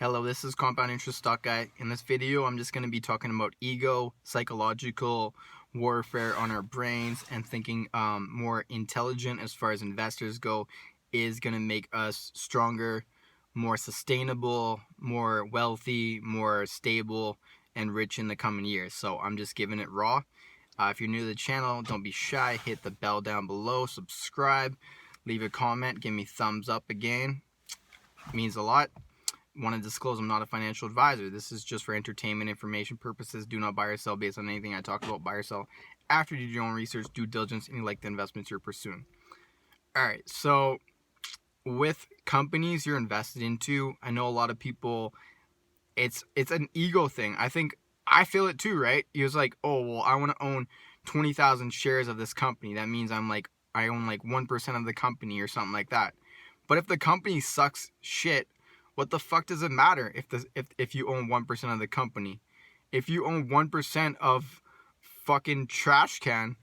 Hello, this is Compound Interest Stock Guy. In this video, I'm just going to be talking about ego, psychological warfare on our brains, and thinking more intelligent as far as investors go is going to make us stronger, more sustainable, more wealthy, more stable, and rich in the coming years. So I'm just giving it raw. If you're new to the channel, don't be shy. Hit the bell down below, subscribe, leave a comment, give me thumbs up again. It means a lot. Want to disclose I'm not a financial advisor. This is just for entertainment information purposes. Do not buy or sell based on anything I talk about. Buy or sell after you do your own research, due diligence, and you like the investments you're pursuing. Alright, so with companies you're invested into, I know a lot of people, it's an ego thing. I feel it too, right? He was like, oh, well, I want to own 20,000 shares of this company. That means I own like 1% of the company or something like that. But if the company sucks shit, what the fuck does it matter if you own 1% of the company? If you own 1% of fucking trash can,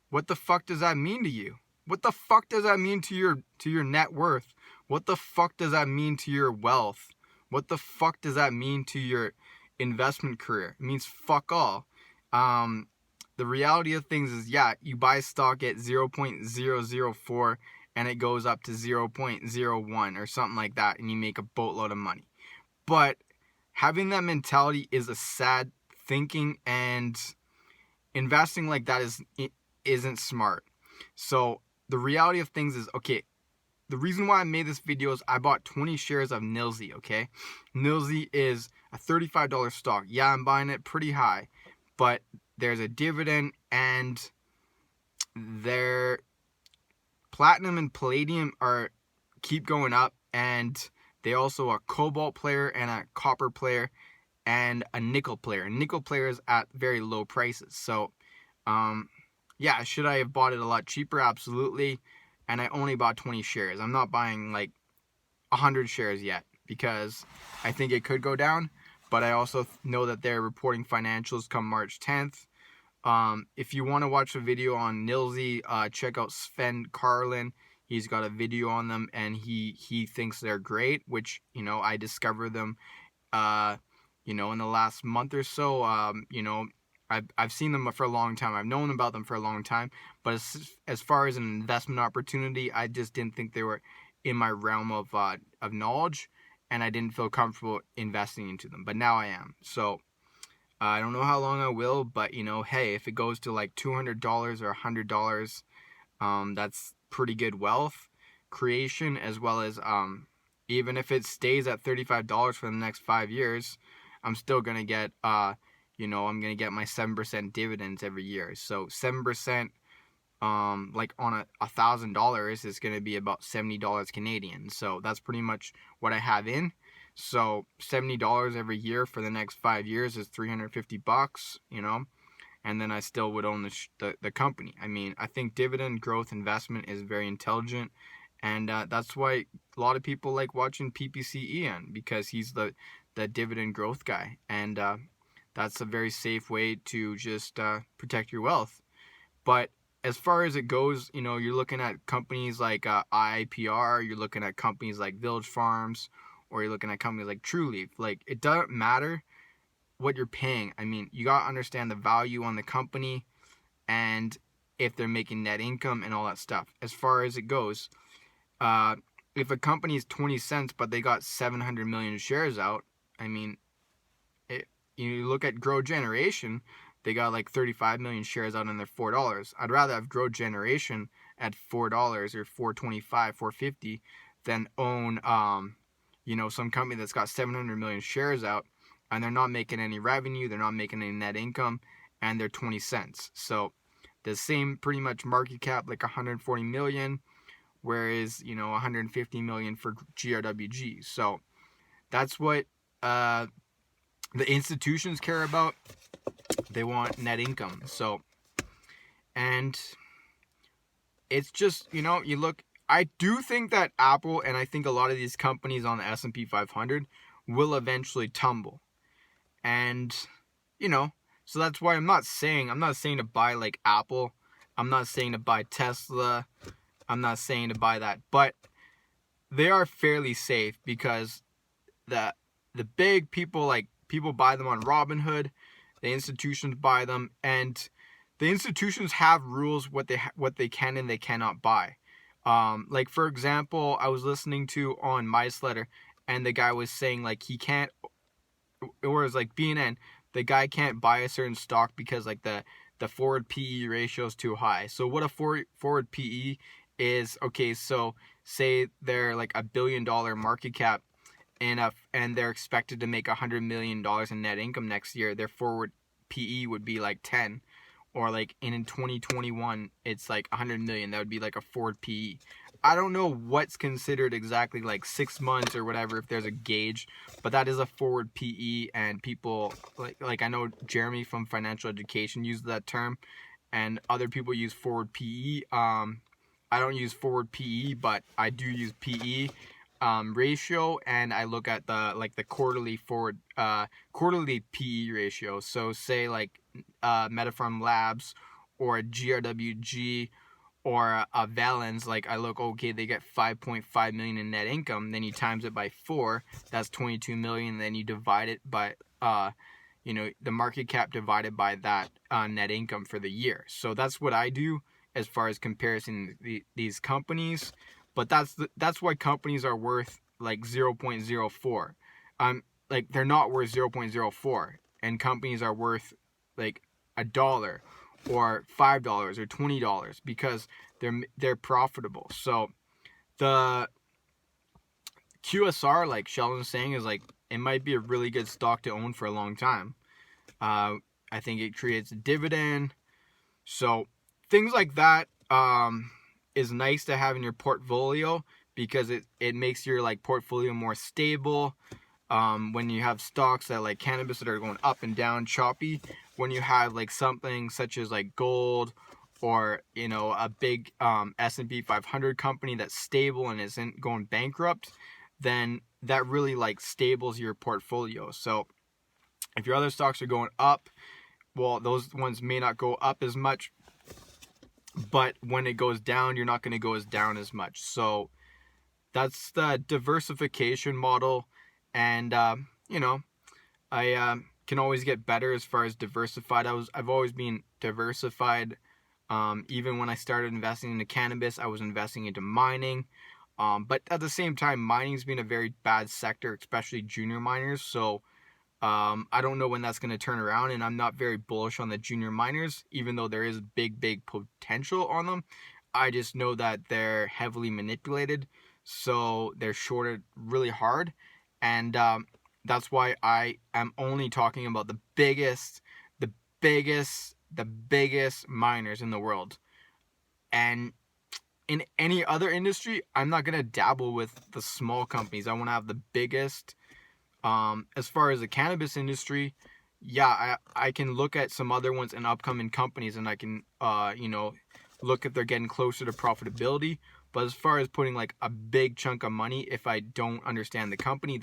what the fuck does that mean to you? What the fuck does that mean to your net worth? What the fuck does that mean to your wealth? What the fuck does that mean to your investment career? It means fuck all. The reality of things is, yeah, you buy stock at 0.004 and it goes up to 0.01 or something like that, and you make a boatload of money. But having that mentality is a sad thinking, and investing like that isn't smart. So the reality of things is, okay, the reason why I made this video is I bought 20 shares of Norilsk, okay? Norilsk is a $35 stock. Yeah, I'm buying it pretty high, but there's a dividend, and their platinum and palladium keep going up, and they also a cobalt player and a copper player and a nickel player. Nickel player is at very low prices. So yeah, should I have bought it a lot cheaper? Absolutely. And I only bought 20 shares. I'm not buying like 100 shares yet because I think it could go down, but I also know that they're reporting financials come March 10th. If you want to watch a video on Norilsk, check out Sven Carlin. He's got a video on them, and he thinks they're great, which, you know, I discovered them, you know, in the last month or so. You know, I've seen them for a long time. I've known about them for a long time, but as far as an investment opportunity, I just didn't think they were in my realm of knowledge, and I didn't feel comfortable investing into them. But now I am. So I don't know how long I will, but, you know, hey, if it goes to like $200 or $100, that's pretty good wealth creation, as well as even if it stays at $35 for the next 5 years, I'm still gonna get you know, I'm gonna get my 7% dividends every year. So 7%, like on $1,000 is gonna be about $70 Canadian. So that's pretty much what I have in. So $70 every year for the next 5 years is $350, you know, and then I still would own the company. I mean, I think dividend growth investment is very intelligent, and that's why a lot of people like watching PPC Ian, because he's the dividend growth guy, and that's a very safe way to just protect your wealth. But as far as it goes, you know, you're looking at companies like IIPR, you're looking at companies like Village Farms, or you're looking at companies like TrueLeaf. Like, it doesn't matter what you're paying. I mean, you got to understand the value on the company and if they're making net income and all that stuff. As far as it goes, if a company is 20 cents but they got 700 million shares out, I mean, you look at Grow Generation, they got like 35 million shares out and they're $4. I'd rather have Grow Generation at $4 or $4.25, $4.50 than own you know, some company that's got 700 million shares out and they're not making any revenue, they're not making any net income, and they're 20 cents. So the same pretty much market cap, like 140 million, whereas, you know, 150 million for GRWG. So that's what the institutions care about. They want net income. So, and it's just, you know, you look, I do think that Apple, and I think a lot of these companies on the S&P 500 will eventually tumble. And, you know, so that's why I'm not saying to buy like Apple. I'm not saying to buy Tesla. I'm not saying to buy that. But they are fairly safe because the big people, like people buy them on Robinhood, the institutions buy them, and the institutions have rules what they can and they cannot buy. Like for example, I was listening to on MySletter, and the guy was saying like he can't, or it was like BNN, the guy can't buy a certain stock because like the forward PE ratio is too high. So what a forward PE is, okay, so say they're like $1 billion market cap, and they're expected to make $100 million in net income next year, their forward PE would be like 10. Or like in 2021 it's like 100 million. That would be like a forward PE. I don't know what's considered exactly, like 6 months or whatever, if there's a gauge, but that is a forward PE. And people like I know Jeremy from Financial Education used that term, and other people use forward PE. I don't use forward PE, but I do use PE ratio, and I look at the quarterly PE ratio. So say like Metaform Labs or a GRWG or a Valens, like I look, okay, they get 5.5 million in net income, then you times it by 4, that's 22 million, then you divide it by the market cap divided by that net income for the year. So that's what I do as far as comparison these companies. But that's why companies are worth like 0.04. Like they're not worth 0.04, and companies are worth like $1 or $5 or $20 because they're profitable. So the QSR, like Sheldon's saying, is like it might be a really good stock to own for a long time. I think it creates a dividend. So things like that is nice to have in your portfolio because it makes your like portfolio more stable. When you have stocks that like cannabis that are going up and down, choppy, when you have like something such as like gold or a big S&P 500 company that's stable and isn't going bankrupt, then that really like stables your portfolio. So if your other stocks are going up, well, those ones may not go up as much, but when it goes down, you're not going to go as down as much. So that's the diversification model. And I can always get better as far as diversified. I've always been diversified. Even when I started investing into cannabis, I was investing into mining. But at the same time, mining's been a very bad sector, especially junior miners. So I don't know when that's going to turn around, and I'm not very bullish on the junior miners, even though there is big potential on them. I just know that they're heavily manipulated, so they're shorted really hard, and that's why I am only talking about the biggest miners in the world. And in any other industry, I'm not going to dabble with the small companies. I want to have the biggest. As far as the cannabis industry, yeah, I can look at some other ones and upcoming companies, and I can look if they're getting closer to profitability. But as far as putting like a big chunk of money, if I don't understand the company,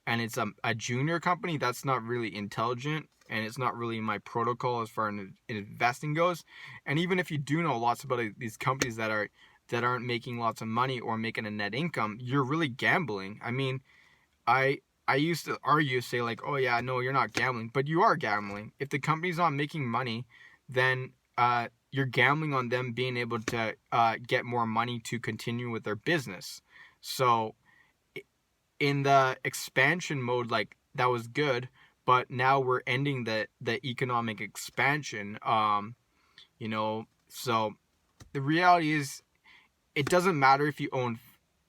and it's a junior company, that's not really intelligent, and it's not really my protocol as far as investing goes. And even if you do know lots about these companies that aren't making lots of money or making a net income, you're really gambling. I mean, I used to argue, say like, oh yeah, no, you're not gambling, but you are gambling. If the company's not making money, then you're gambling on them being able to get more money to continue with their business. So in the expansion mode, like that was good, but now we're ending the economic expansion. So the reality is, it doesn't matter if you own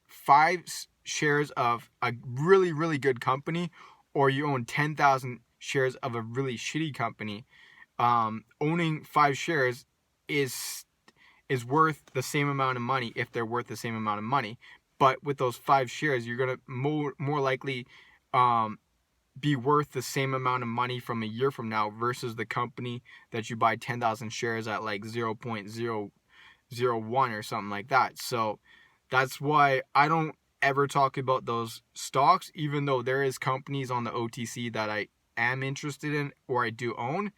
5 shares of a really good company or you own 10,000 shares of a really shitty company. Owning 5 shares is worth the same amount of money if they're worth the same amount of money. But with those 5 shares, you're gonna more likely be worth the same amount of money from a year from now versus the company that you buy 10,000 shares at like 0.001 or something like that. So that's why I don't ever talk about those stocks, even though there is companies on the OTC that I am interested in or I do own.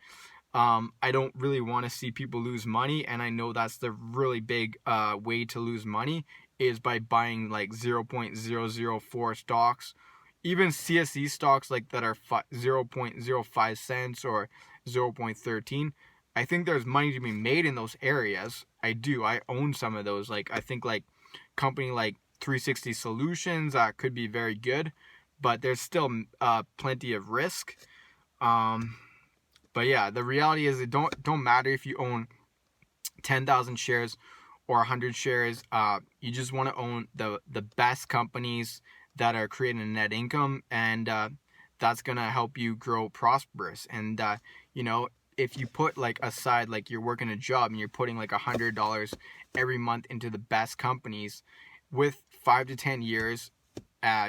I don't really want to see people lose money, and I know that's the really big way to lose money is by buying like 0.004 stocks, even CSE stocks like that are 0.05 cents or 0.13, I think there's money to be made in those areas. I own some of those. Like I think like company like 360 Solutions could be very good, but there's still plenty of risk. But yeah, the reality is it don't matter if you own 10,000 shares or 100 shares. You just want to own the best companies that are creating a net income, and that's gonna help you grow prosperous. And you know, if you put like aside, like you're working a job and you're putting like $100 every month into the best companies, with 5 to 10 years,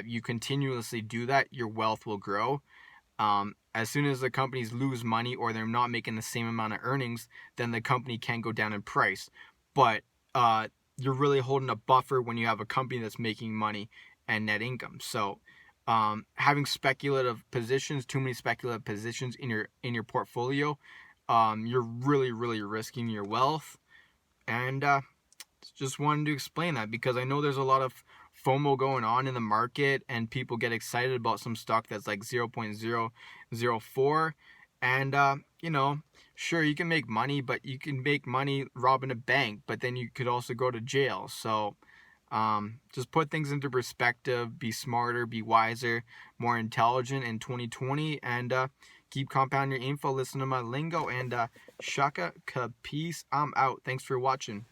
you continuously do that, your wealth will grow. As soon as the companies lose money or they're not making the same amount of earnings, then the company can go down in price. But you're really holding a buffer when you have a company that's making money and net income. So having speculative positions, too many speculative positions in your portfolio, you're really risking your wealth. And just wanted to explain that because I know there's a lot of FOMO going on in the market and people get excited about some stock that's like 0.004. And you know, sure, you can make money, but you can make money robbing a bank, but then you could also go to jail. So just put things into perspective, be smarter, be wiser, more intelligent in 2020, and keep compounding your info. Listen to my lingo, and shaka ka peace. I'm out. Thanks for watching.